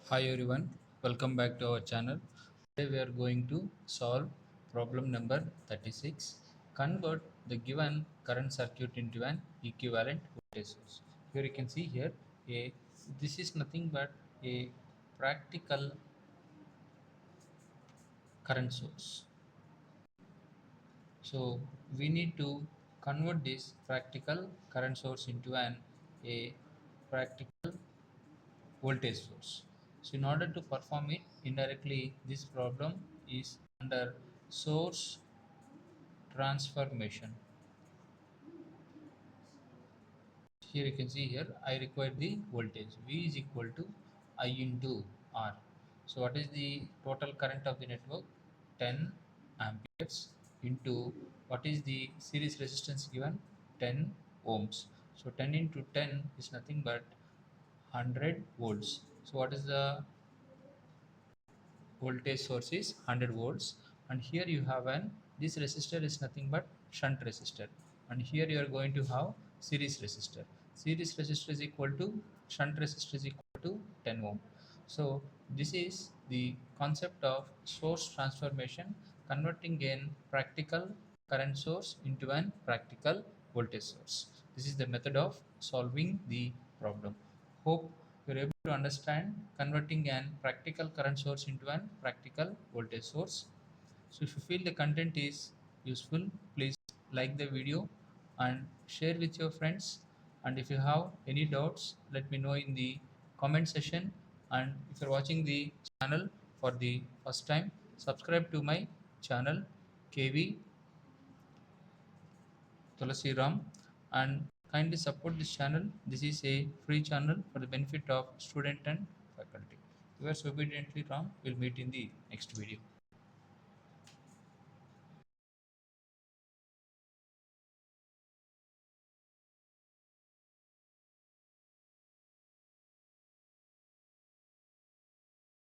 Hi everyone, welcome back to our channel. Today we are going to solve problem number 36. Convert the given current circuit into an equivalent voltage source. Here you can see here a this is nothing but a practical current source. So we need to convert this practical current source into a practical voltage source. So in order to perform it indirectly, this problem is under source transformation. Here you can see here I require the voltage V is equal to I into R. So what is the total current of the network? 10 amperes into what is the series resistance given? 10 ohms. So 10 into 10 is nothing but 100 volts. So what is the voltage source is 100 volts, and here you have an this resistor is nothing but shunt resistor, and here you are going to have series resistor is equal to shunt resistor is equal to 10 ohm. So this is the concept of source transformation, converting a practical current source into an practical voltage source. This is the method of solving the problem. Hope you're able to understand converting an practical current source into an practical voltage source. So if you feel the content is useful, please like the video and share with your friends. And if you have any doubts, let me know in the comment section. And if you're watching the channel for the first time, subscribe to my channel KV Tulasi Ram, and kindly support this channel. This is a free channel for the benefit of student and faculty. Yours obediently Ram. Will meet in the next video.